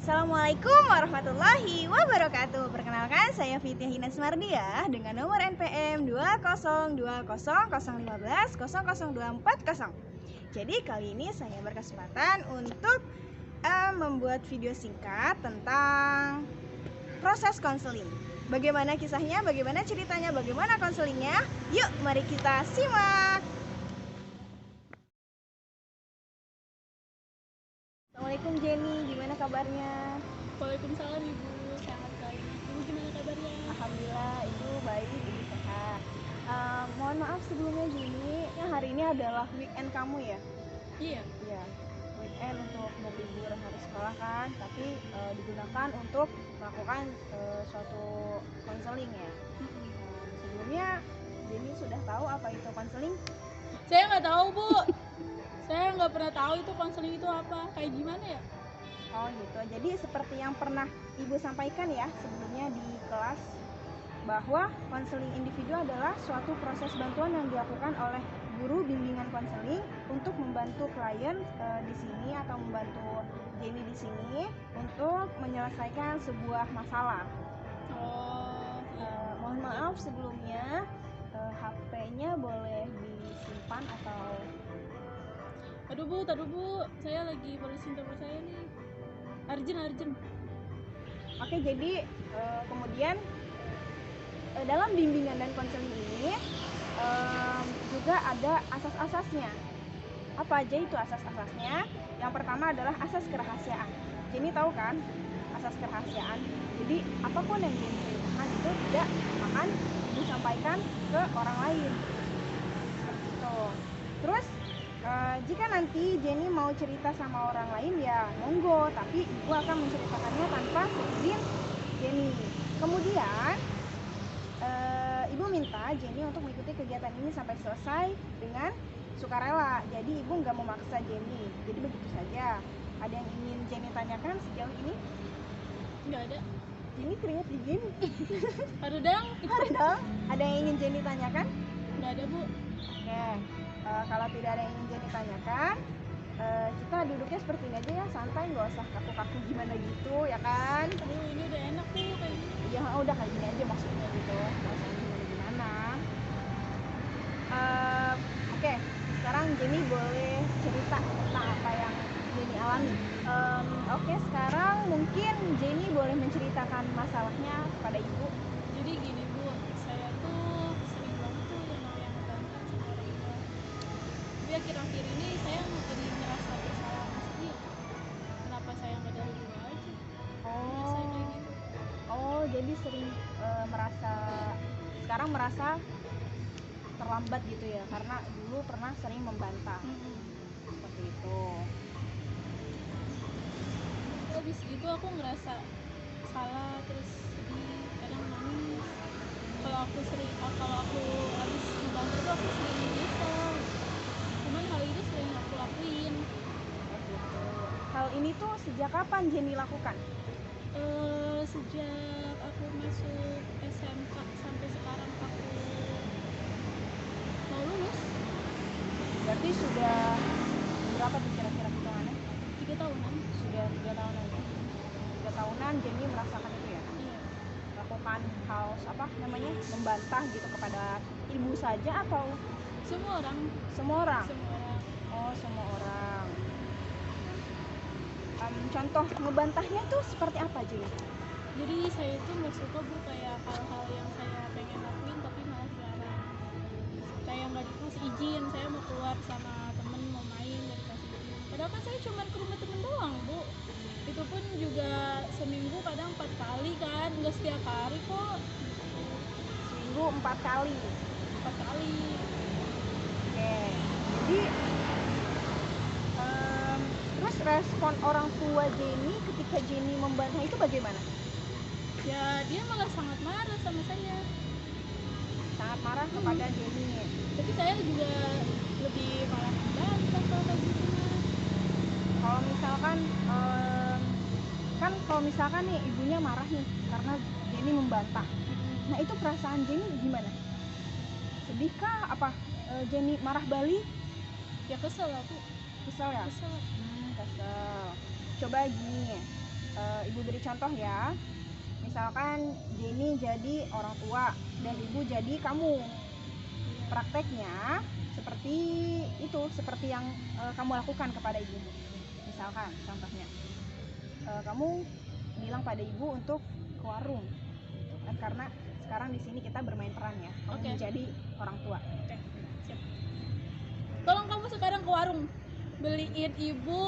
Assalamualaikum warahmatullahi wabarakatuh. Perkenalkan, saya Fitya Hina Sumardiah dengan nomor NPM 20200150024. Jadi kali ini saya berkesempatan untuk membuat video singkat tentang proses konseling. Bagaimana kisahnya, bagaimana ceritanya, bagaimana konselingnya? Yuk, mari kita simak. Assalamualaikum Jenny, gimana kabarnya? Waalaikumsalam Ibu, sehat sekali. Ibu gimana kabarnya? Alhamdulillah, Ibu baik, Ibu sehat. Mohon maaf sebelumnya Jenny, hari ini adalah weekend kamu ya? Iya. Iya, weekend untuk berlibur hari sekolah kan, tapi digunakan untuk melakukan suatu konseling ya. Sebelumnya Jenny sudah tahu apa itu konseling? Saya nggak tahu Bu. Saya nggak pernah tahu itu konseling itu apa, kayak gimana ya? Oh gitu, jadi seperti yang pernah Ibu sampaikan ya sebelumnya di kelas, bahwa konseling individu adalah suatu proses bantuan yang dilakukan oleh guru bimbingan konseling untuk membantu klien di sini atau membantu Jenny di sini untuk menyelesaikan sebuah masalah. Mohon maaf sebelumnya, HP-nya boleh disimpan atau... Aduh Bu, saya lagi bersihin telepon saya nih. Arjen. Oke, jadi kemudian dalam bimbingan dan konseling ini juga ada asas-asasnya. Apa aja itu asas-asasnya? Yang pertama adalah asas kerahasiaan. Jenny tahu kan asas kerahasiaan? Jadi apapun yang Jenny ceritakan itu tidak akan disampaikan ke orang lain. Seperti itu. Terus jika nanti Jenny mau cerita sama orang lain ya monggo, tapi Ibu akan menceritakannya tanpa seizin Jenny. Kemudian Ibu minta Jenny untuk mengikuti kegiatan ini sampai selesai dengan sukarela. Jadi Ibu nggak memaksa Jenny. Jadi begitu saja. Ada yang ingin Jenny tanyakan sejauh ini? Nggak ada. Jenny keringat dingin. Harudang. Ada yang ingin Jenny tanyakan? Nggak ada Bu. Oke. Kalau tidak ada yang ingin Jenny tanyakan, kita duduknya seperti ini aja ya, santai, nggak usah kaku-kaku gimana gitu ya kan? Aduh, ini udah enak tuh kayak gini. Ya udah kayak gini aja maksudnya gitu, nggak usah gimana-gimana. Oke, sekarang Jenny boleh cerita tentang apa yang Jenny alami. Oke, sekarang mungkin Jenny boleh menceritakan masalahnya kepada Ibu. Jadi gini Bu, saya tuh sering banget tuh yang namanya ngebantu sama orang tua. Tapi akhir-akhir ini saya jadi ngerasa bersalah sendiri. Kenapa saya nggak dari dulu aja? Saya kayak gitu. Oh, jadi sering sekarang merasa terlambat gitu ya, karena dulu pernah sering membantah. Seperti itu. Habis gitu aku ngerasa salah, terus sedih, kadang nangis. Kalau aku habis membantah tuh aku sering nyesel. Cuman hal itu sering aku lakuin. Hal ini tuh sejak kapan Jenny lakukan? Sejak aku masuk SMK sampai sekarang aku mau lulus. Berarti sudah berapa tuh kira-kira hitungannya? 3 tahunan. Sudah 3 tahunan ya? 3 tahunan Jenny merasakan itu ya? Iya. Lakukan hal membantah gitu kepada ibu saja atau Semua orang. Oh, semua orang. Contoh ngebantahnya tuh seperti apa Jenny? Jadi saya itu nggak suka Bu, kayak hal-hal yang saya pengen lakuin tapi malah dilarang. Kayak nggak dikasih izin, saya mau keluar sama temen mau main nggak dikasih izin. Padahal kan saya cuma ke rumah temen doang Bu. Itu pun juga seminggu kadang 4 kali kan, nggak setiap hari kok. Seminggu 4 kali. 4 kali. Oke. Jadi terus respon orang tua Jenny ketika Jenny membantah itu bagaimana? Ya dia malah sangat marah sama saya. Sangat marah kepada Jenny. Tapi saya juga lebih malah membantah kalau kayak gitu. Kalau misalkan kalau misalkan nih ibunya marah nih karena Jenny membantah. Nah, itu perasaan Jenny gimana? Sedih kah? Apa Jenny marah balik? Ya kesel aku. Kesel ya? Kesel. Kesel. Coba gini, Ibu beri contoh ya. Misalkan Jenny jadi orang tua dan ibu jadi kamu. Prakteknya seperti itu, seperti yang kamu lakukan kepada ibumu. Misalkan contohnya, kamu bilang pada ibu untuk ke warung, kan karena sekarang di sini kita bermain peran ya. Kamu Oke. menjadi orang tua. Oke, siap. Tolong kamu sekarang ke warung beliin ibu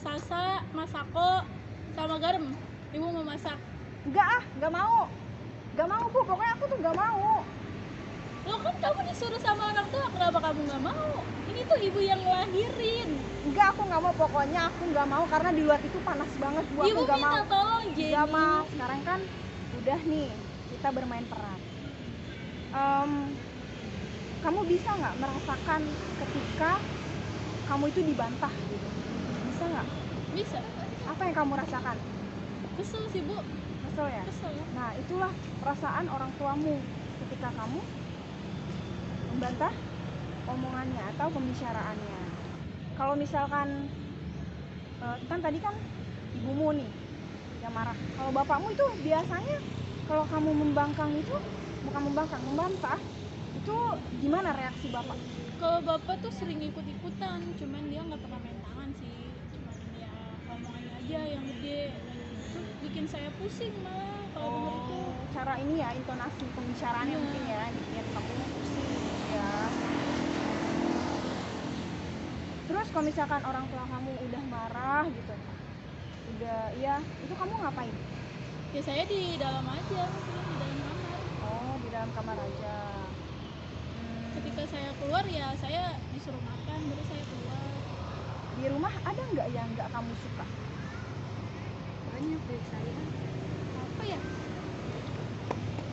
salsa, masako, sama garam. Ibu mau masak. Nggak mau Bu, pokoknya aku tuh nggak mau. Loh kan kamu disuruh sama orang tua, kenapa kamu nggak mau? Ini tuh ibu yang ngelahirin. Enggak, aku nggak mau, pokoknya aku nggak mau karena di luar itu panas banget Bu. Ibu Aku nggak minta mau. tolong Jenny. Nggak mau. Sekarang kan udah nih, kita bermain peran. Kamu bisa nggak merasakan ketika kamu itu dibantah gitu? Bisa nggak? Bisa. Apa yang kamu rasakan? Kesel sih Bu. Kesel ya? Kesel. Nah, itulah perasaan orang tuamu ketika kamu membantah omongannya atau pembicaraannya. Kalau misalkan kan tadi kan ibumu nih yang marah. Kalau bapakmu itu biasanya kalau kamu membangkang itu, bukan membangkang, membantah, itu gimana reaksi bapak? Kalau bapak tuh sering ikut-ikutan, cuman dia nggak pernah main tangan sih, cuman ya omongannya aja yang gede. Itu bikin saya pusing malah kalau denger itu. Cara ini ya, intonasi pembicaraannya Iya. mungkin ya bikin kamu pusing gitu ya. Terus kalau misalkan orang tua kamu udah marah gitu, udah ya, itu kamu ngapain? Ya saya di dalam aja, maksudnya di dalam kamar. Oh, di dalam kamar aja. Ketika saya keluar ya saya disuruh makan, baru saya keluar. Di rumah ada nggak yang nggak kamu suka? Banyak dari saya. Apa ya?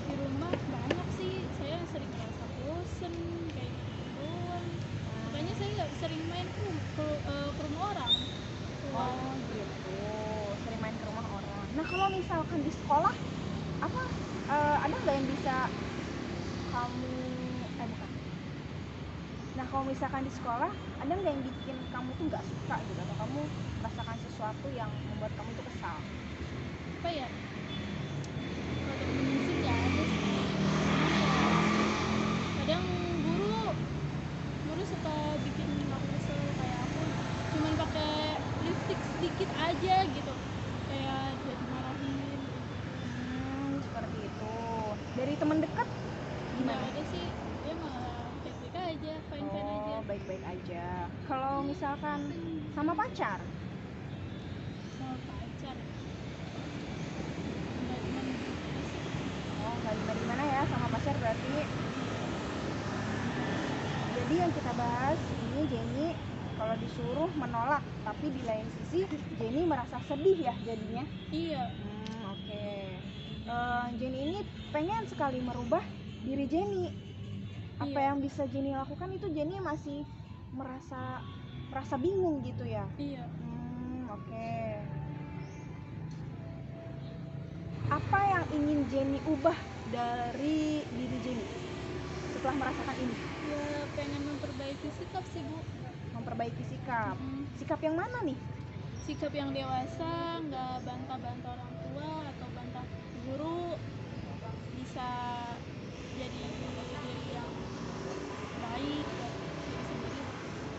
Di rumah banyak sih, saya sering merasa bosen kayak gitu doang. Makanya saya nggak sering main ke rumah orang. Keluar. Oh gitu, sering main ke rumah orang. Nah kalau misalkan di sekolah, apa ada nggak yang bisa kamu bukan? Nah kalau misalkan di sekolah, ada nggak yang bikin kamu tuh nggak suka gitu, atau kamu merasakan sesuatu yang membuat kamu tuh kesal? Apa ya? Kalau temen sih nggak ada sih. Kadang guru suka bikin aku kesel, kayak aku cuman pakai lipstick sedikit aja gitu, kayak jadi marahin. Seperti itu. Dari teman dekat Nggak gimana? ada sih, dia malah baik-baik aja, fine-fine aja. Oh baik-baik aja. Kalau misalkan sama pacar? Sama pacar nggak gimana sih. Oh nggak gimana ya sama pacar berarti. Jadi yang kita bahas ini Jenny kalau disuruh menolak, tapi di lain sisi Jenny merasa sedih ya jadinya. Iya, Oke. Jenny ini pengen sekali merubah diri Jenny. Apa Iya. yang bisa Jenny lakukan itu Jenny masih merasa bingung gitu ya. iya. Oke. Apa yang ingin Jenny ubah dari diri Jenny setelah merasakan ini? Ya pengen memperbaiki sikap sih Bu. Memperbaiki sikap. Mm. Sikap yang mana nih? Sikap yang dewasa, nggak bantah-bantah orang tua atau bantah guru, bisa jadi diri yang baik buat diri sendiri,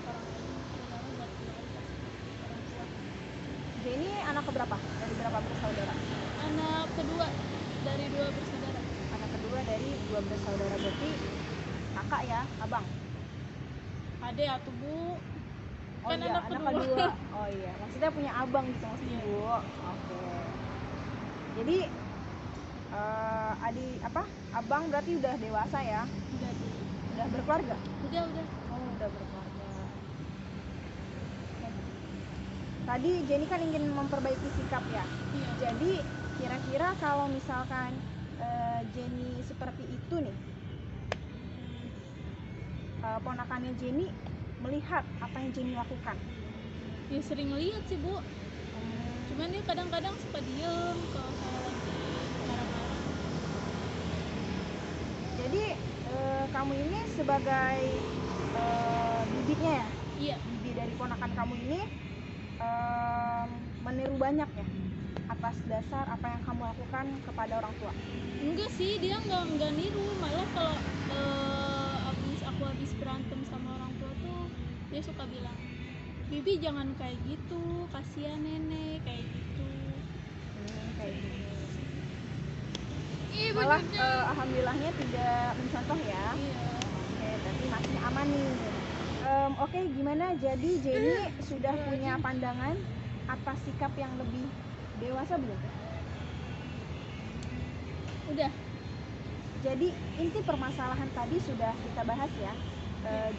orang lain, terutama buat keluarga, orang tua. Jenny anak keberapa? Dari berapa bersaudara? Anak kedua dari 2 bersaudara. Anak kedua dari 2 bersaudara, berarti kakak ya, abang? Ade atau Bu? Oh Kan iya, anak anak kedua. kedua. Oh iya, maksudnya punya abang gitu maksudnya Iya. Bu. Oke. Jadi abang berarti udah dewasa ya? Udah, Udah berkeluarga? udah. Oh, udah berkeluarga. Oke. Tadi Jenny kan ingin memperbaiki sikap ya. Iya. Jadi kira-kira kalau misalkan Jenny seperti itu nih, ponakannya Jenny melihat apa yang Jenny lakukan. Ya sering lihat sih Bu. Cuman dia kadang-kadang suka diem kalau saya lagi marah-marah. Jadi kamu ini sebagai bibitnya ya, Iya. bibi dari ponakan kamu ini meniru banyak ya atas dasar apa yang kamu lakukan kepada orang tua? Enggak sih, dia nggak niru, malah kalau aku habis berantem sama orang tua tuh dia suka bilang, Bibi jangan kayak gitu, kasihan nenek kayak gitu. Kayak gitu. Malah alhamdulillahnya tidak mencontoh ya. Iya. Oke, berarti masih aman nih. Oke, gimana? Jadi Jenny sudah punya pandangan atas sikap yang lebih dewasa belum? Udah. Jadi inti permasalahan tadi sudah kita bahas ya.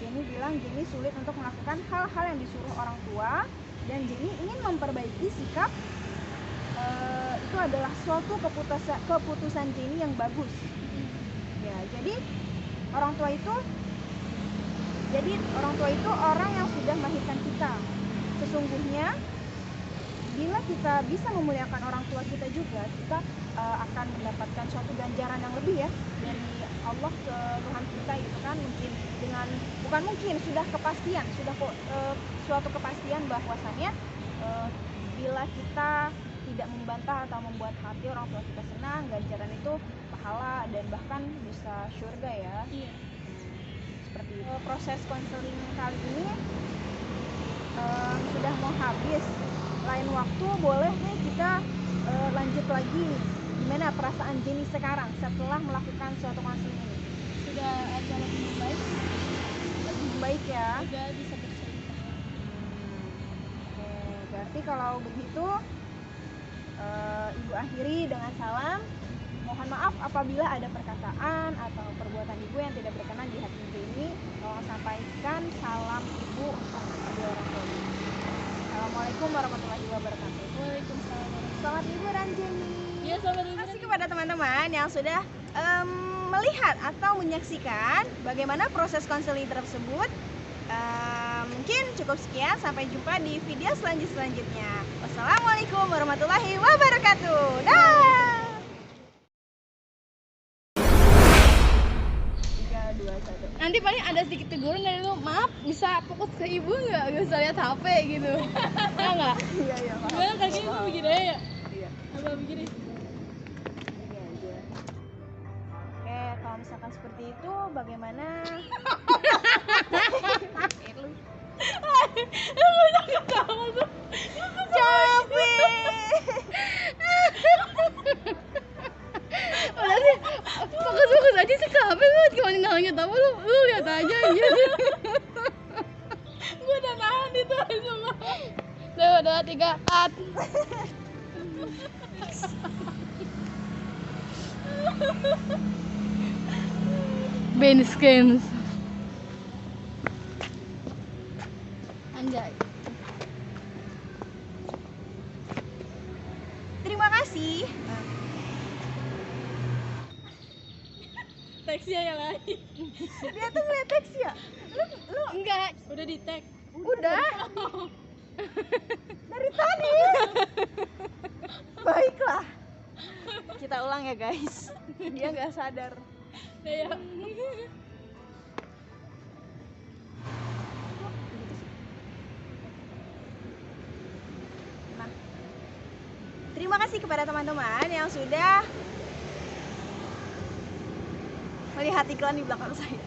Jenny bilang Jenny sulit untuk melakukan hal-hal yang disuruh orang tua, dan Jenny ingin memperbaiki sikap. Itu adalah suatu keputusan Jenny yang bagus. Ya, jadi orang tua itu orang yang sudah melahirkan kita. Sesungguhnya bila kita bisa memuliakan orang tua kita juga, kita akan mendapatkan suatu ganjaran yang lebih ya dari Allah ke Tuhan kita gitu kan. Sudah kepastian, suatu kepastian bahwasannya bila kita tidak membantah atau membuat hati orang tua kita senang, ganjaran itu pahala dan bahkan bisa surga ya. Iya. Seperti itu. Proses konseling kali ini sudah mau habis. Lain waktu boleh nih kita lanjut lagi. Gimana perasaan Jenny sekarang setelah melakukan suatu konseling ini? Sudah agak lebih baik, Lebih baik ya. udah bisa bercerita. Oke, berarti kalau begitu Ibu akhiri dengan salam. Mohon maaf apabila ada perkataan atau perbuatan Ibu yang tidak berkenan di hati Ibu ini. Tolong sampaikan salam Ibu untuk kedua orang tua Ibu. Assalamualaikum warahmatullahi wabarakatuh. Waalaikumsalam. Selamat liburan Jenny. Iya, selamat Terima liburan. kasih kepada teman-teman yang sudah melihat atau menyaksikan bagaimana proses konseling tersebut. Mungkin cukup sekian, sampai jumpa di video selanjutnya. Wassalamualaikum warahmatullahi wabarakatuh. Dah. 3, 2, 1. Nanti paling ada sedikit teguran dari lu, maaf bisa fokus ke ibu nggak usah lihat HP gitu. Ya nggak? Iya, iya, paham. Gimana kaki itu Paham. begini aja ya? Iya, Apa begini? gini aja. Oke, kalau misalkan seperti itu bagaimana? Capek. Udah sih, fokus aja sih ke HP lu, gimana ngalangin tamu lu lihat aja gitu. Gue udah nahan itu semua. 2, 3, cut. Benny Skins. Anjay. Terima kasih. Teksnya yang lain. Dia tuh ngeliat teks ya. Lu Enggak, Udah di tag. udah dari tadi. Baiklah. Kita ulang ya guys. Dia nggak sadar. Ya. Nah, terima kasih kepada teman-teman yang sudah melihat iklan di belakang saya.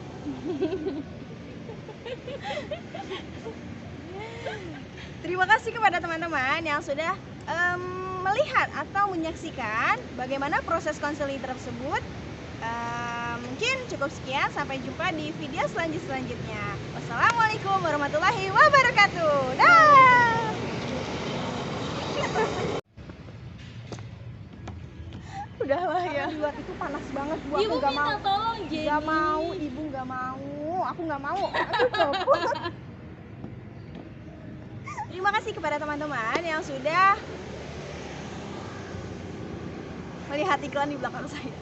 Terima kasih kepada teman-teman yang sudah melihat atau menyaksikan bagaimana proses konseling tersebut. Mungkin cukup sekian, sampai jumpa di video selanjutnya. Wassalamualaikum warahmatullahi wabarakatuh. Dah. Udahlah ya. Di luar itu panas banget, Bu. Ibu Aku nggak minta mau. tolong Jenny. Nggak mau, Ibu nggak mau. Aku nggak mau. Aduh, copot. Terima kasih kepada teman-teman yang sudah melihat iklan di belakang saya.